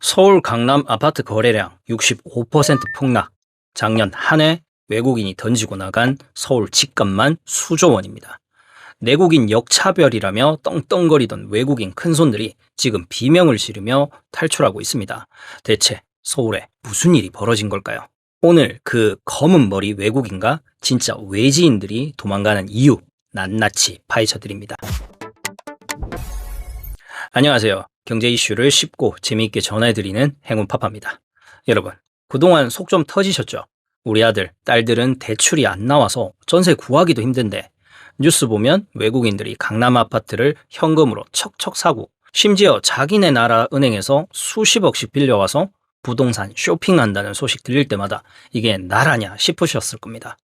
서울 강남 아파트 거래량 65% 폭락. 작년 한 해 외국인이 던지고 나간 서울 집값만 수조 원입니다. 내국인 역차별이라며 떵떵거리던 외국인 큰손들이 지금 비명을 지르며 탈출하고 있습니다. 대체 서울에 무슨 일이 벌어진 걸까요? 오늘 그 검은 머리 외국인과 진짜 외지인들이 도망가는 이유 낱낱이 파헤쳐드립니다. 안녕하세요. 경제 이슈를 쉽고 재미있게 전해드리는 행운파파입니다. 여러분, 그동안 속 좀 터지셨죠? 우리 아들, 딸들은 대출이 안 나와서 전세 구하기도 힘든데 뉴스 보면 외국인들이 강남 아파트를 현금으로 척척 사고 심지어 자기네 나라 은행에서 수십억씩 빌려와서 부동산 쇼핑한다는 소식 들릴 때마다 이게 나라냐 싶으셨을 겁니다.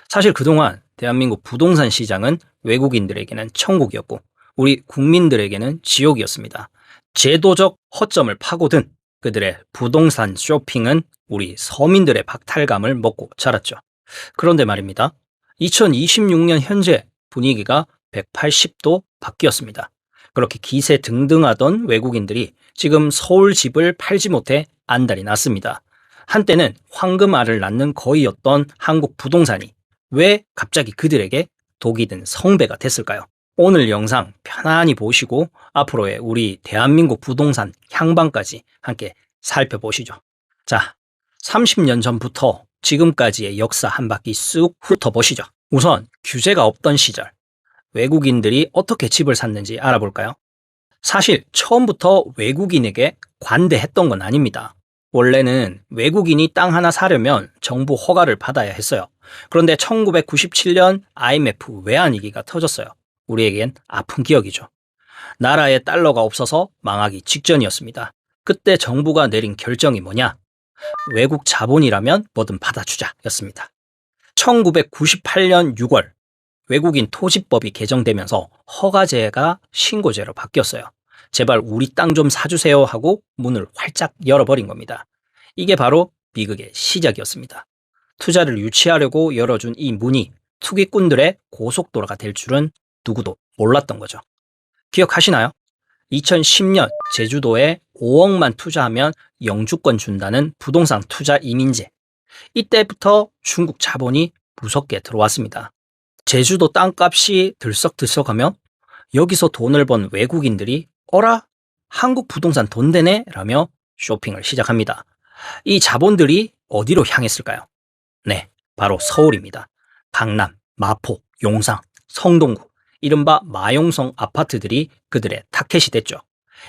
사실 그동안 대한민국 부동산 시장은 외국인들에게는 천국이었고 우리 국민들에게는 지옥이었습니다. 제도적 허점을 파고든 그들의 부동산 쇼핑은 우리 서민들의 박탈감을 먹고 자랐죠. 그런데 말입니다. 2026년 현재 분위기가 180도 바뀌었습니다. 그렇게 기세 등등하던 외국인들이 지금 서울 집을 팔지 못해 안달이 났습니다. 한때는 황금알을 낳는 거위였던 한국 부동산이 왜 갑자기 그들에게 독이 든 성배가 됐을까요? 오늘 영상 편안히 보시고 앞으로의 우리 대한민국 부동산 향방까지 함께 살펴보시죠. 자, 30년 전부터 지금까지의 역사 한 바퀴 쑥 훑어보시죠. 우선 규제가 없던 시절 외국인들이 어떻게 집을 샀는지 알아볼까요? 사실 처음부터 외국인에게 관대했던 건 아닙니다. 원래는 외국인이 땅 하나 사려면 정부 허가를 받아야 했어요. 그런데 1997년 IMF 외환위기가 터졌어요. 우리에겐 아픈 기억이죠. 나라에 달러가 없어서 망하기 직전이었습니다. 그때 정부가 내린 결정이 뭐냐? 외국 자본이라면 뭐든 받아주자 였습니다. 1998년 6월 외국인 토지법이 개정되면서 허가제가 신고제로 바뀌었어요. 제발 우리 땅 좀 사주세요 하고 문을 활짝 열어버린 겁니다. 이게 바로 비극의 시작이었습니다. 투자를 유치하려고 열어준 이 문이 투기꾼들의 고속도로가 될 줄은 누구도 몰랐던 거죠. 기억하시나요? 2010년 제주도에 5억만 투자하면 영주권 준다는 부동산 투자 이민제. 이때부터 중국 자본이 무섭게 들어왔습니다. 제주도 땅값이 들썩들썩하며 여기서 돈을 번 외국인들이 어라? 한국 부동산 돈 되네? 라며 쇼핑을 시작합니다. 이 자본들이 어디로 향했을까요? 네, 바로 서울입니다. 강남, 마포, 용산, 성동구 이른바 마용성 아파트들이 그들의 타켓이 됐죠.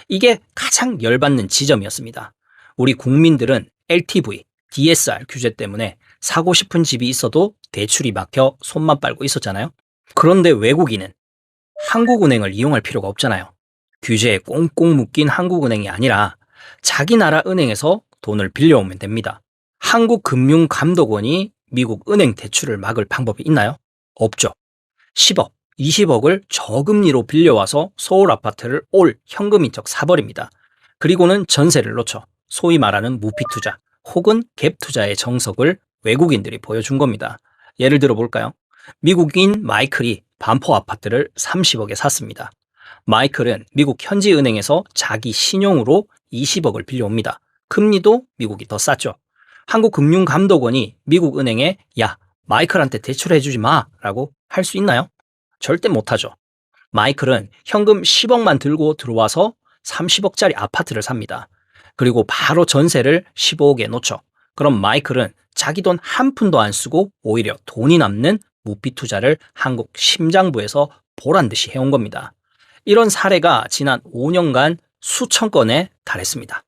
이게 가장 열받는 지점이었습니다. 우리 국민들은 LTV, DSR 규제 때문에 사고 싶은 집이 있어도 대출이 막혀 손만 빨고 있었잖아요. 그런데 외국인은 한국은행을 이용할 필요가 없잖아요. 규제에 꽁꽁 묶인 한국은행이 아니라 자기 나라 은행에서 돈을 빌려오면 됩니다. 한국금융감독원이 미국 은행 대출을 막을 방법이 있나요? 없죠. 10억, 20억을 저금리로 빌려와서 서울 아파트를 올 현금인 척 사버립니다. 그리고는 전세를 놓쳐 소위 말하는 무피투자 혹은 갭투자의 정석을 외국인들이 보여준 겁니다. 예를 들어 볼까요? 미국인 마이클이 반포 아파트를 30억에 샀습니다. 마이클은 미국 현지은행에서 자기 신용으로 20억을 빌려옵니다. 금리도 미국이 더 쌌죠. 한국금융감독원이 미국 은행에 야, 마이클한테 대출해주지 마 라고 할 수 있나요? 절대 못하죠. 마이클은 현금 10억만 들고 들어와서 30억짜리 아파트를 삽니다. 그리고 바로 전세를 15억에 놓죠. 그럼 마이클은 자기 돈 한 푼도 안 쓰고 오히려 돈이 남는 무피 투자를 한국 심장부에서 보란 듯이 해온 겁니다. 이런 사례가 지난 5년간 수천 건에 달했습니다.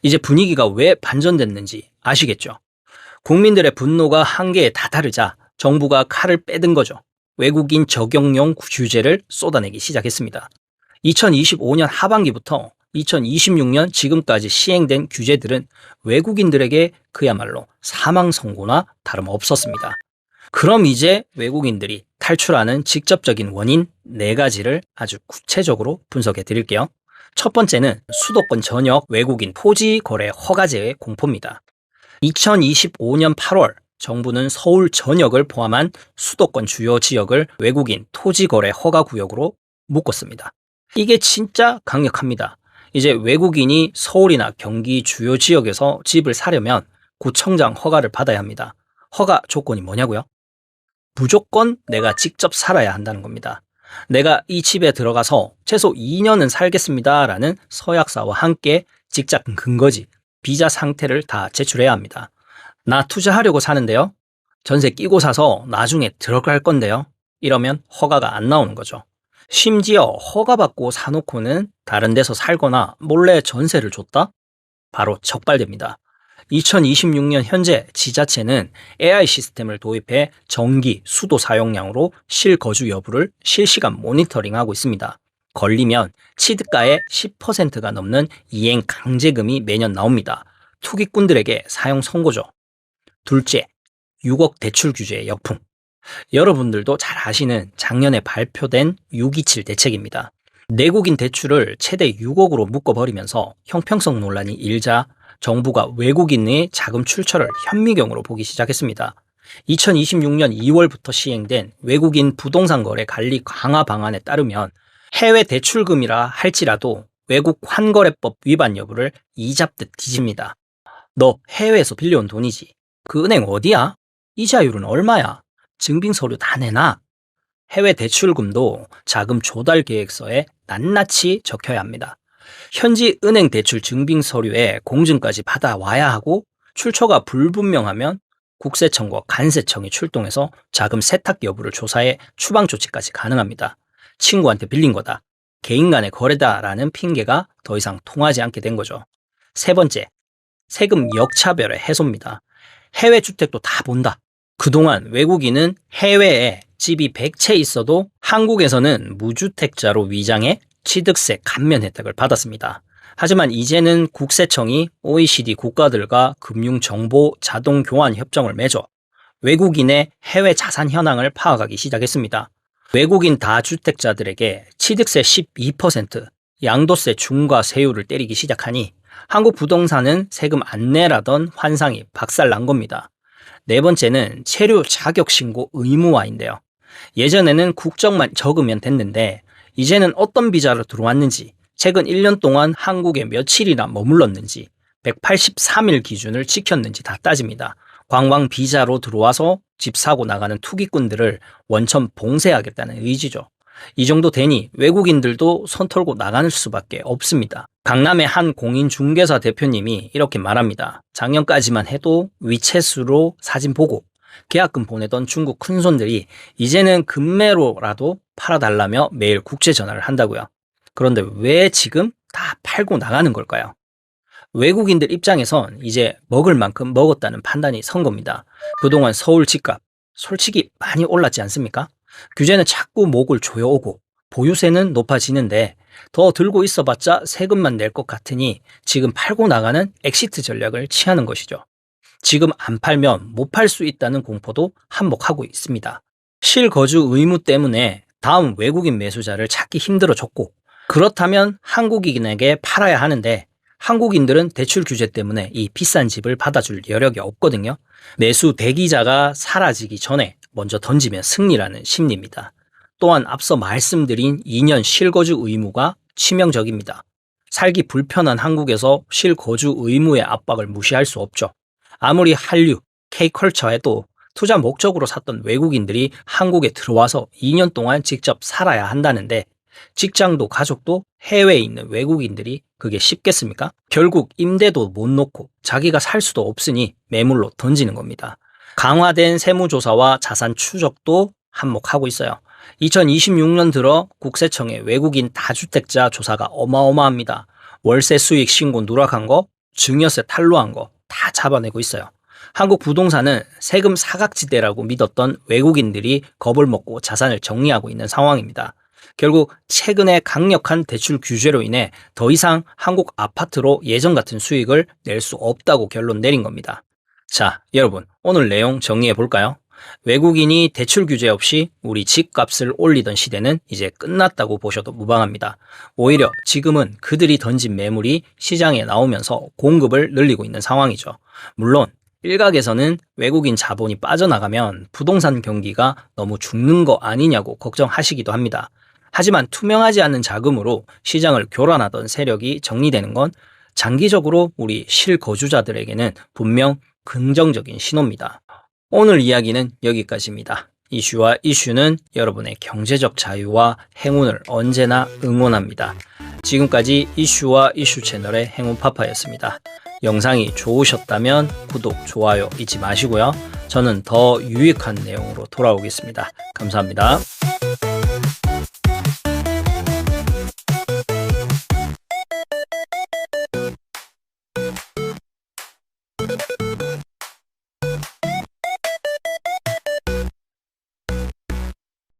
이제 분위기가 왜 반전됐는지 아시겠죠? 국민들의 분노가 한계에 다다르자 정부가 칼을 빼든 거죠. 외국인 적용용 규제를 쏟아내기 시작했습니다. 2025년 하반기부터 2026년 지금까지 시행된 규제들은 외국인들에게 그야말로 사망 선고나 다름없었습니다. 그럼 이제 외국인들이 탈출하는 직접적인 원인 4가지를 아주 구체적으로 분석해 드릴게요. 첫 번째는 수도권 전역 외국인 토지 거래 허가제의 공포입니다. 2025년 8월 정부는 서울 전역을 포함한 수도권 주요 지역을 외국인 토지 거래 허가 구역으로 묶었습니다. 이게 진짜 강력합니다. 이제 외국인이 서울이나 경기 주요 지역에서 집을 사려면 구청장 허가를 받아야 합니다. 허가 조건이 뭐냐고요? 무조건 내가 직접 살아야 한다는 겁니다. 내가 이 집에 들어가서 최소 2년은 살겠습니다 라는 서약서와 함께 직장 근거지, 비자 상태를 다 제출해야 합니다. 나 투자하려고 사는데요. 전세 끼고 사서 나중에 들어갈 건데요. 이러면 허가가 안 나오는 거죠. 심지어 허가받고 사놓고는 다른 데서 살거나 몰래 전세를 줬다? 바로 적발됩니다. 2026년 현재 지자체는 AI 시스템을 도입해 전기, 수도 사용량으로 실거주 여부를 실시간 모니터링하고 있습니다. 걸리면 취득가의 10%가 넘는 이행 강제금이 매년 나옵니다. 투기꾼들에게 사형 선고죠. 둘째, 6억 대출 규제의 역풍. 여러분들도 잘 아시는 작년에 발표된 627 대책입니다. 내국인 대출을 최대 6억으로 묶어버리면서 형평성 논란이 일자 정부가 외국인의 자금 출처를 현미경으로 보기 시작했습니다. 2026년 2월부터 시행된 외국인 부동산 거래 관리 강화 방안에 따르면 해외 대출금이라 할지라도 외국 환거래법 위반 여부를 이잡듯 뒤집니다. 너 해외에서 빌려온 돈이지. 그 은행 어디야? 이자율은 얼마야? 증빙 서류 다 내놔. 해외 대출금도 자금 조달 계획서에 낱낱이 적혀야 합니다. 현지 은행 대출 증빙 서류에 공증까지 받아와야 하고 출처가 불분명하면 국세청과 관세청이 출동해서 자금 세탁 여부를 조사해 추방 조치까지 가능합니다. 친구한테 빌린 거다, 개인 간의 거래다라는 핑계가 더 이상 통하지 않게 된 거죠. 세 번째, 세금 역차별의 해소입니다. 해외 주택도 다 본다. 그동안 외국인은 해외에 집이 100채 있어도 한국에서는 무주택자로 위장해 취득세 감면 혜택을 받았습니다. 하지만 이제는 국세청이 OECD 국가들과 금융정보 자동 교환 협정을 맺어 외국인의 해외 자산 현황을 파악하기 시작했습니다. 외국인 다주택자들에게 취득세 12%, 양도세 중과세율을 때리기 시작하니 한국 부동산은 세금 안 내라던 환상이 박살난 겁니다. 네 번째는 체류 자격 신고 의무화인데요. 예전에는 국적만 적으면 됐는데 이제는 어떤 비자로 들어왔는지, 최근 1년 동안 한국에 며칠이나 머물렀는지, 183일 기준을 지켰는지 다 따집니다. 관광 비자로 들어와서 집 사고 나가는 투기꾼들을 원천 봉쇄하겠다는 의지죠. 이 정도 되니 외국인들도 손 털고 나가는 수밖에 없습니다. 강남의 한 공인중개사 대표님이 이렇게 말합니다. 작년까지만 해도 위챗으로 사진 보고 계약금 보내던 중국 큰손들이 이제는 금매로라도 팔아달라며 매일 국제전화를 한다고요. 그런데 왜 지금 다 팔고 나가는 걸까요? 외국인들 입장에선 이제 먹을 만큼 먹었다는 판단이 선 겁니다. 그동안 서울 집값 솔직히 많이 올랐지 않습니까? 규제는 자꾸 목을 조여오고 보유세는 높아지는데 더 들고 있어봤자 세금만 낼 것 같으니 지금 팔고 나가는 엑시트 전략을 취하는 것이죠. 지금 안 팔면 못 팔 수 있다는 공포도 한몫하고 있습니다. 실거주 의무 때문에 다음 외국인 매수자를 찾기 힘들어졌고, 그렇다면 한국인에게 팔아야 하는데 한국인들은 대출 규제 때문에 이 비싼 집을 받아줄 여력이 없거든요. 매수 대기자가 사라지기 전에 먼저 던지면 승리라는 심리입니다. 또한 앞서 말씀드린 2년 실거주 의무가 치명적입니다. 살기 불편한 한국에서 실거주 의무의 압박을 무시할 수 없죠. 아무리 한류, K컬처 해도 투자 목적으로 샀던 외국인들이 한국에 들어와서 2년 동안 직접 살아야 한다는데 직장도 가족도 해외에 있는 외국인들이 그게 쉽겠습니까? 결국 임대도 못 놓고 자기가 살 수도 없으니 매물로 던지는 겁니다. 강화된 세무조사와 자산 추적도 한몫하고 있어요. 2026년 들어 국세청의 외국인 다주택자 조사가 어마어마합니다. 월세 수익 신고 누락한 거, 증여세 탈루한 거 다 잡아내고 있어요. 한국 부동산은 세금 사각지대라고 믿었던 외국인들이 겁을 먹고 자산을 정리하고 있는 상황입니다. 결국 최근에 강력한 대출 규제로 인해 더 이상 한국 아파트로 예전 같은 수익을 낼 수 없다고 결론 내린 겁니다. 자, 여러분, 오늘 내용 정리해 볼까요? 외국인이 대출 규제 없이 우리 집값을 올리던 시대는 이제 끝났다고 보셔도 무방합니다. 오히려 지금은 그들이 던진 매물이 시장에 나오면서 공급을 늘리고 있는 상황이죠. 물론 일각에서는 외국인 자본이 빠져나가면 부동산 경기가 너무 죽는 거 아니냐고 걱정하시기도 합니다. 하지만 투명하지 않는 자금으로 시장을 교란하던 세력이 정리되는 건 장기적으로 우리 실거주자들에게는 분명 긍정적인 신호입니다. 오늘 이야기는 여기까지입니다. 이슈와 이슈는 여러분의 경제적 자유와 행운을 언제나 응원합니다. 지금까지 이슈와 이슈 채널의 행운파파였습니다. 영상이 좋으셨다면 구독, 좋아요 잊지 마시고요. 저는 더 유익한 내용으로 돌아오겠습니다. 감사합니다.